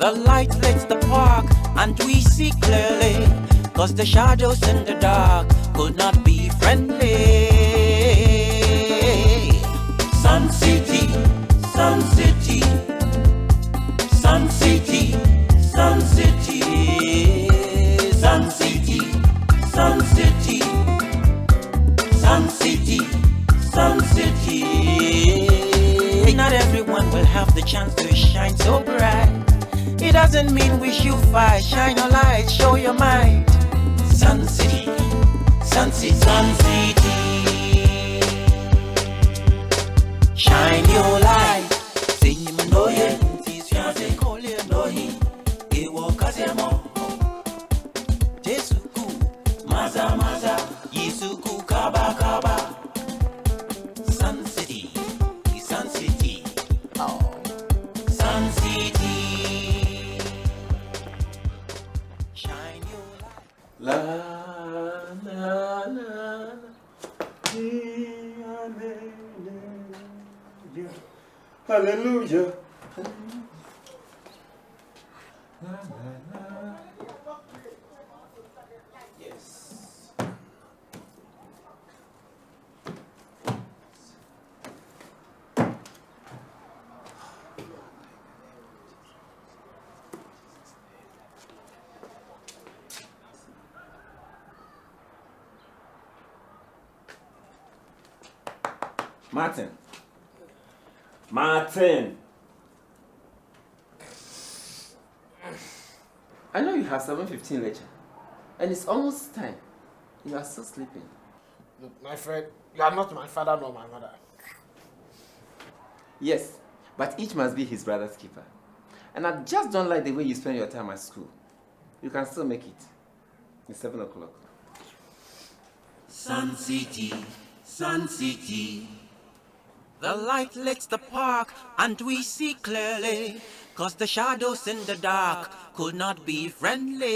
The light lights the park and we see clearly, 'cause the shadows in the dark could not be friendly. Sun City, Sun City, Sun City, Sun City, Sun City, Sun City, Sun City, Sun City. Not everyone will have the chance to shine so bright. It doesn't mean we should fight. Shine your light, show your might. Sun City, Sun City, Sun City. Shine your light. Sing him no ye. Tis fiancé collier no he. E wakasemo. Jesuku, maza maza. Yisuku kaba kaba. Sun City, Sun City. Oh, Sun City. Shine your light. La la la. Hallelujah. Yes. Martin. Martin. I know you have 7:15 lecture, and it's almost time. You are still sleeping. Look, my friend, you are not my father nor my mother. Yes, but each must be his brother's keeper. And I just don't like the way you spend your time at school. You can still make it. It's 7 o'clock. Sun City, Sun City. The light lights the park and we see clearly, 'cause the shadows in the dark could not be friendly.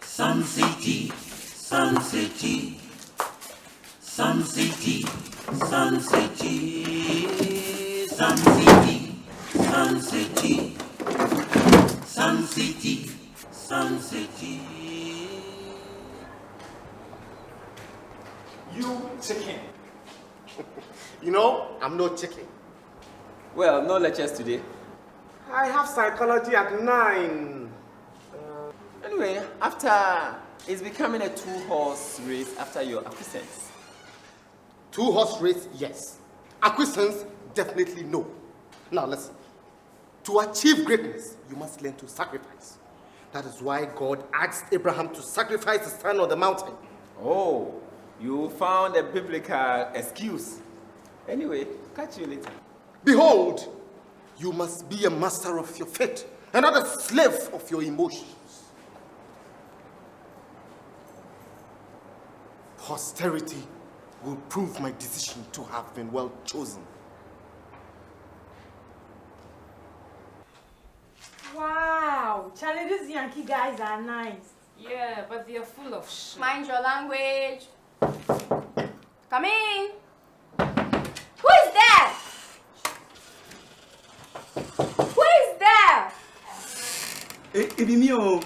Sun City, Sun City, Sun City, Sun City, Sun City, Sun City, Sun City, Sun City. You chicken. You know, I'm no chicken. Well, no lectures today. I have psychology at 9. Anyway, after it's becoming a 2-horse race after your acquiescence. 2-horse race, yes. Acquiescence, definitely no. Now listen. To achieve greatness, you must learn to sacrifice. That is why God asked Abraham to sacrifice his son on the mountain. Oh, you found a biblical excuse. Anyway, catch you later. Behold, you must be a master of your fate and not a slave of your emotions. Posterity will prove my decision to have been well chosen. Wow, Charlie, these Yankee guys are nice. Yeah, but they're full of shit. Mind your language. Come in. Who is there? Who is there? It be me, oh.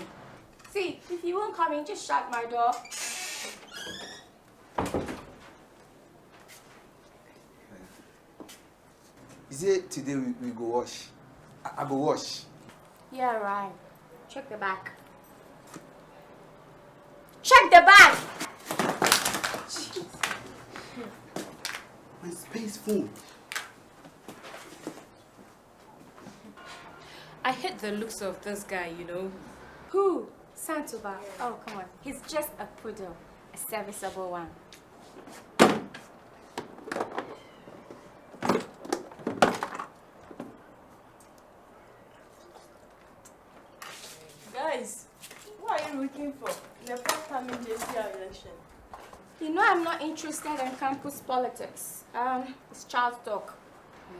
See, if you won't come in, just shut my door. Is it today we go wash? I go wash. Yeah, right. Check the back. Check the back! My space phone. I hate the looks of this guy, you know. Who? Santuba. Oh, come on. He's just a poodle. A serviceable one. Guys, what are you looking for in the forthcoming JCR election? You know I'm not interested in campus politics. It's child talk.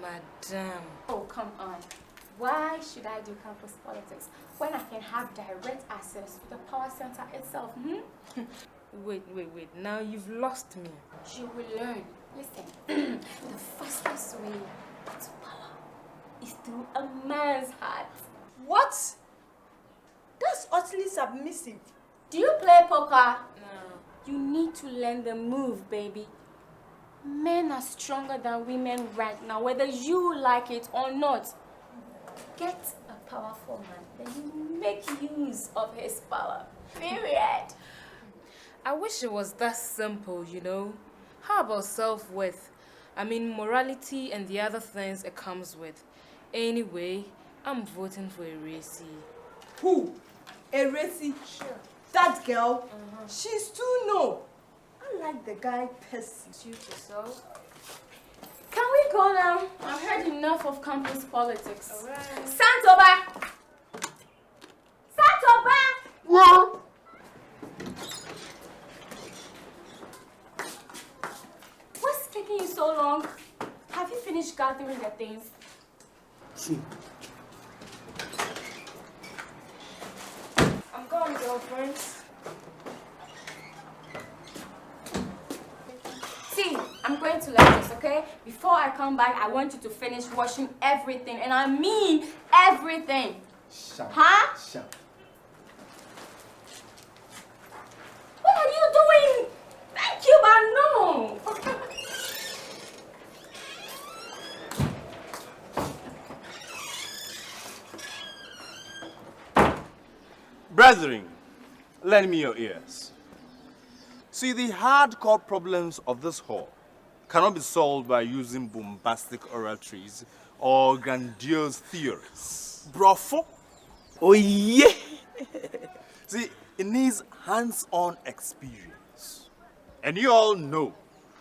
Madam. Oh, come on. Why should I do campus politics when I can have direct access to the power center itself? Wait. Now you've lost me. You will learn. Listen, the fastest way to power is through a man's heart. What? That's utterly submissive. Do you play poker? No. You need to learn the move, baby. Men are stronger than women right now, whether you like it or not. Get a powerful man, then you make use of his power. Period. I wish it was that simple, you know. How about self-worth? I mean, morality and the other things it comes with. Anyway, I'm voting for Eresi. Who? Eresi? Sure. That girl? She's too no. I like the guy Percy. Suit yourself. Can we go now? I've heard enough of campus politics. All right. Santoba! Santoba! What? What's taking you so long? Have you finished gathering the things? Soon. I'm going, girlfriends. See, I'm going to lectures, okay? Before I come back, I want you to finish washing everything. And I mean everything. Sharp. Huh? Sharp. What are you doing? Thank you, but no. Brethren, lend me your ears. See, the hardcore problems of this hall cannot be solved by using bombastic oratories or grandiose theories. Brofo. Oh yeah! See, it needs hands-on experience. And you all know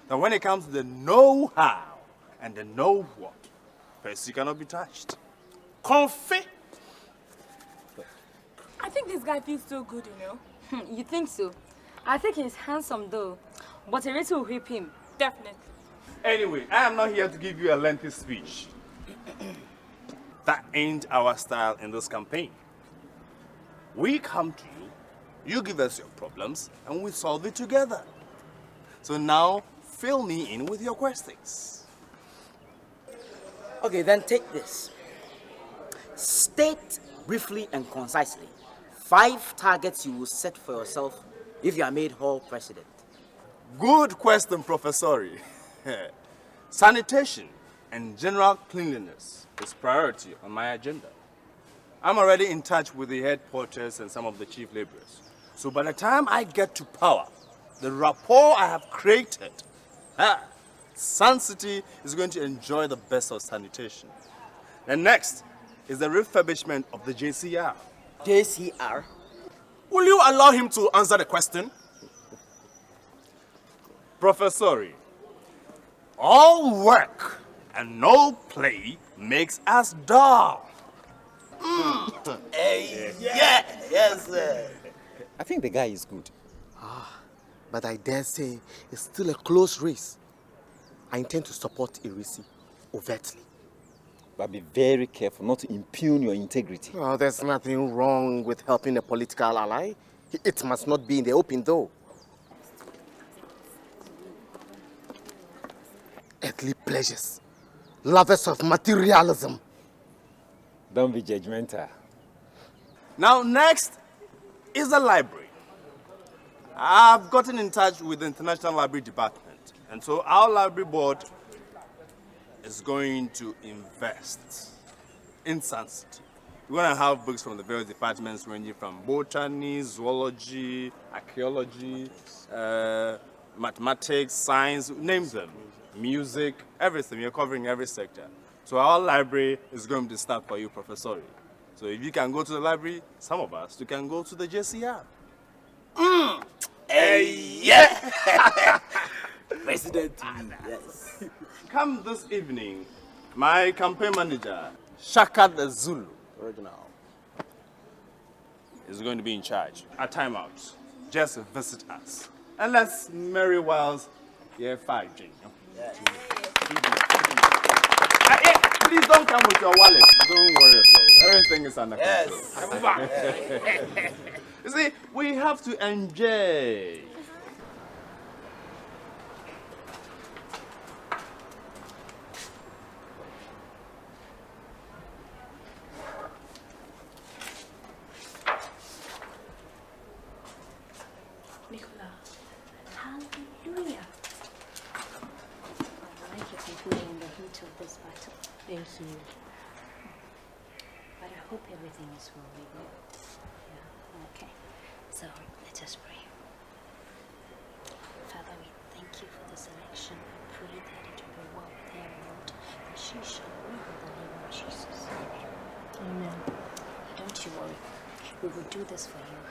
that when it comes to the know-how and the know-what, Percy cannot be touched. Confe. I think this guy feels so good, you know. You think so? I think he's handsome though, but Eresi will whip him. Definitely. Anyway, I am not here to give you a lengthy speech. That ain't our style in this campaign. We come to you, you give us your problems, and we solve it together. So now, fill me in with your questions. Okay, then take this. State briefly and concisely 5 targets you will set for yourself if you are made hall president. Good question, Professor. Sanitation and general cleanliness is priority on my agenda. I'm already in touch with the head porters and some of the chief laborers. So by the time I get to power, the rapport I have created, Sun City is going to enjoy the best of sanitation. And next is the refurbishment of the JCR. JCR? Will you allow him to answer the question? Professor, all work and no play makes us dull. Yes, sir. I think the guy is good. But I dare say it's still a close race. I intend to support Eresi overtly. But be very careful not to impugn your integrity. Well, there's nothing wrong with helping a political ally. It must not be in the open, though. Earthly pleasures, lovers of materialism. Don't be judgmental. Now next is the library. I've gotten in touch with the International Library Department, and so our library board is going to invest in Sun City. We're going to have books from the various departments ranging from botany, zoology, archaeology, mathematics, science, name them, music, everything. We're covering every sector. So our library is going to start for you, Professor. So if you can go to the library, some of us, you can go to the JCR. Yeah! President, yes. Come this evening, my campaign manager, Shaka the Zulu, original, is going to be in charge. At timeout, just visit us. And let's merry whiles, yeah, 5G. Please don't come with your wallet. Don't worry yourself. Everything is under control. Yes. You see, we have to enjoy. Thank you. But I hope everything is well with you. Yeah, okay. So, let us pray. Father, we thank you for this election. I pray that it will be well with her, Lord, that she shall win in the name of Jesus. Amen. Don't you worry. We will do this for you.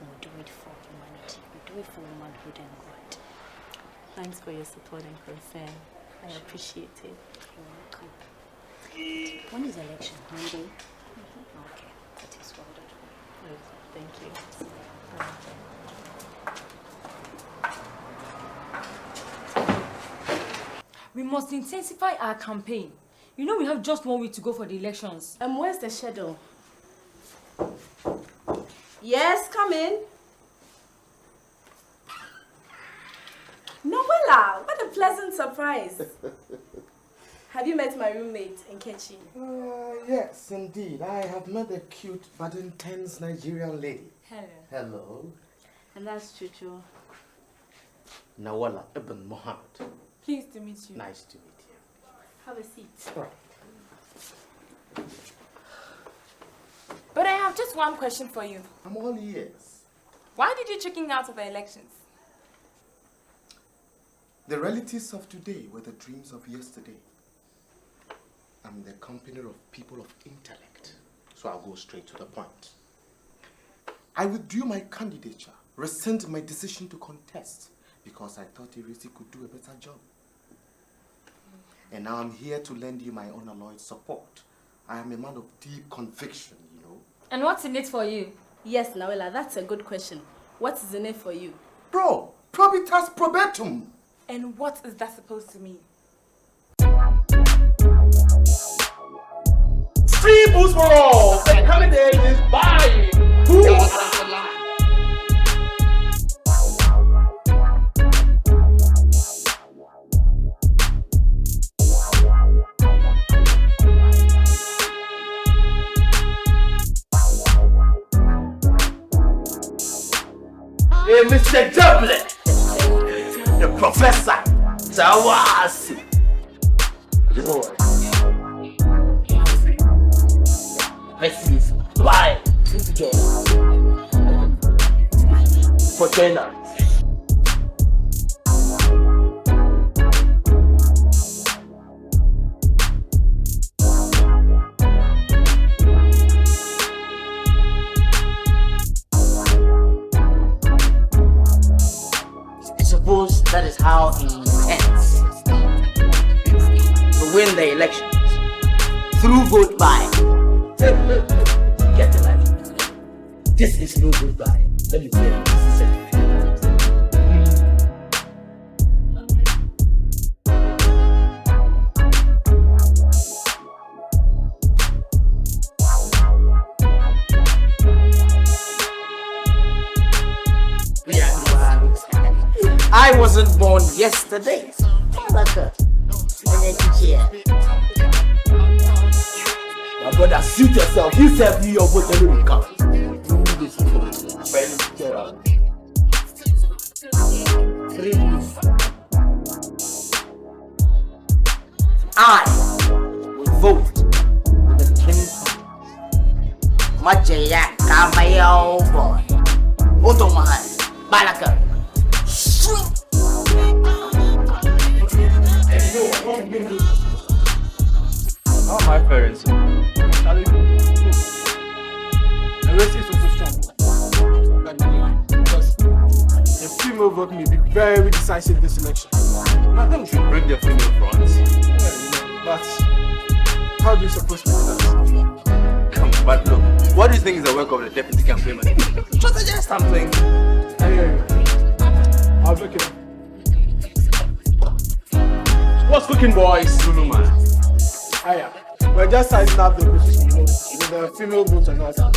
We will do it for humanity. We will do it for womanhood and God. Thanks for your support and concern. I appreciate it. You're welcome. When is election? Monday? Okay, that is well done. Thank you. We must intensify our campaign. You know we have just 1 week to go for the elections. Where's the schedule? Yes, come in. Noella, what a pleasant surprise. Have you met my roommate, Nkechi? Yes, indeed. I have met a cute but intense Nigerian lady. Hello. Hello. And that's Chuchu. Nawala Ibn Muhammad. Pleased to meet you. Nice to meet you. Have a seat. Right. But I have just one question for you. I'm all ears. Why did you chicken out of the elections? The realities of today were the dreams of yesterday. I'm in the company of people of intellect, so I'll go straight to the point. I withdrew my candidature, rescind my decision to contest, because I thought Irisi could do a better job. And now I'm here to lend you my unalloyed support. I am a man of deep conviction, you know. And what's in it for you? Yes, Noella, that's a good question. What is in it for you? Bro, probitas probetum. And what is that supposed to mean? Free booze for all! The candidate is buying! Who wants the line? Hey, Mr. Dublin! The professor! Tawasi! Messi is flying into for China. I suppose that is how he intends to win the elections through vote buying. Get the life. This is no goodbye. Let me tell you, this is it. I wasn't born yesterday. My brother, suit yourself. You said you your vote will come. I will vote with the King Majaya Kamayo boy. Otomahan Balaka. How are my parents? The race is also strong. Because the female vote may be very decisive this election. Nothing should break the female front. But how do you suppose to do that? Come, but look, what do you think is the work of the deputy campaign manager? Just suggest something. I hear you. I'll look it up. What's cooking, boys? Lulu, man. Aya, we're just sizing up the position, you know, with the female vote and all that.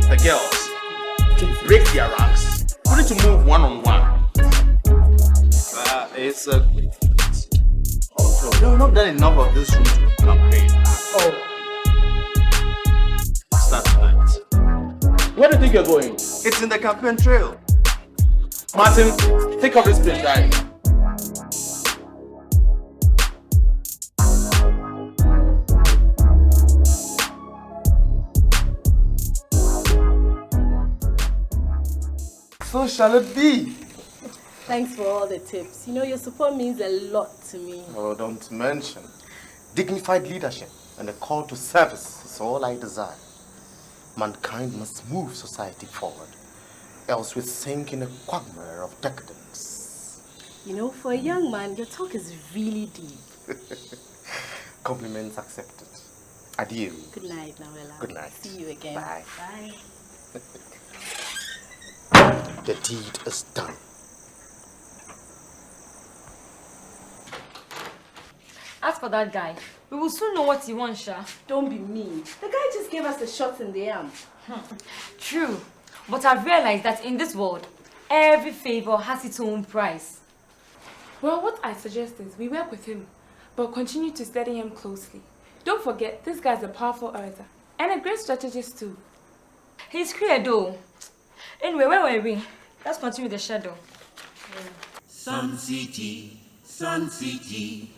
The girls, break their ranks. We need to move one-on-one. It's no, not done enough of this room to campaign. Oh. Start tonight. Where do you think you're going? It's in the campaign trail. Martin, take off this plate, right? so shall it be. Thanks for all the tips. You know, your support means a lot to me. Oh, don't mention. Dignified leadership and a call to service is all I desire. Mankind must move society forward, else we sink in a quagmire of decadence. You know, for a young man, your talk is really deep. Compliments accepted. Adieu. Good night, Nawela. Good night. See you again. Bye. Bye. The deed is done. As for that guy, we will soon know what he wants, Sha. Don't be mean. The guy just gave us a shot in the arm. True, but I've realized that in this world, every favor has its own price. Well, what I suggest is we work with him, but continue to study him closely. Don't forget, this guy's a powerful orator and a great strategist too. He's clear though. Anyway, where were we? Let's continue the shadow. Sun City, Sun City.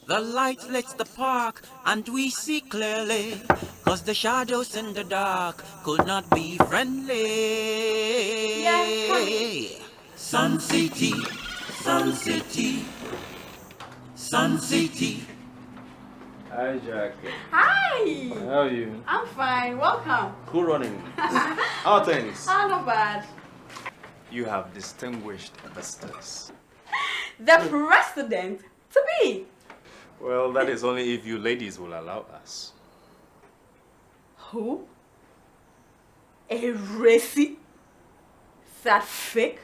The light lights the park and we see clearly, 'cause the shadows in the dark could not be friendly. Yeah. Sun City, Sun City, Sun City. Hi, Jack. Hi! How are you? I'm fine. Welcome. Cool running. How are things? Not bad. You have distinguished visitors. The president to be. Well, that is only if you ladies will allow us. Who? A racy? That fake?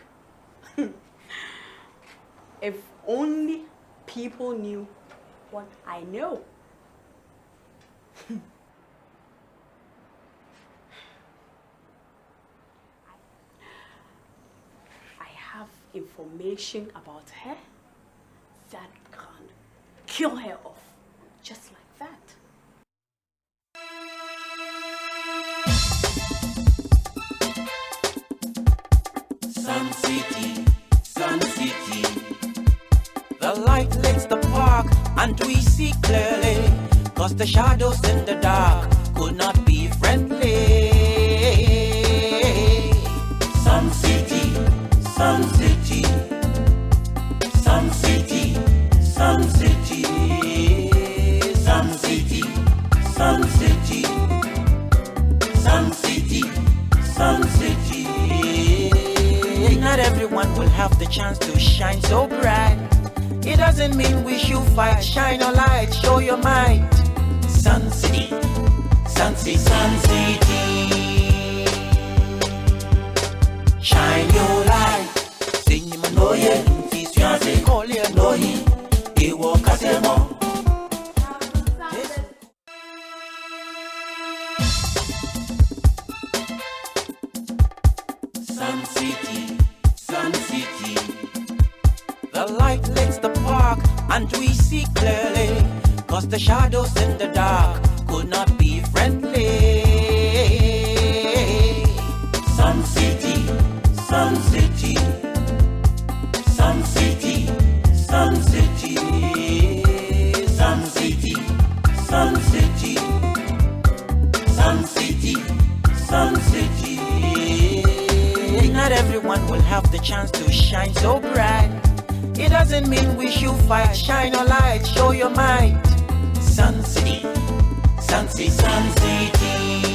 If only people knew what I know. I have information about her that can kill her off just like that. Sun City, Sun City. The light lights the park and we see clearly, 'cause the shadows in the dark could not be friendly. Sun City, Sun City, Sun City, Sun City, Sun City, Sun City, Sun City, Sun City. Not everyone will have the chance to shine so bright. It doesn't mean we should fight. Shine your light, show your might. Sun City, Sun City, Sun City. Shine your light. Sing him no ye. Teach you say call you no he. He walk as a mo. Sun City, Sun City. The light lights the park and we see clearly, 'cause the shadows in the dark could not be friendly. Sun City, Sun City, Sun City, Sun City, Sun City, Sun City, Sun City, Sun City. Not everyone will have the chance to shine so bright. It doesn't mean we should fight. Shine your light, show your might. Sun City, Sun City, Sun City.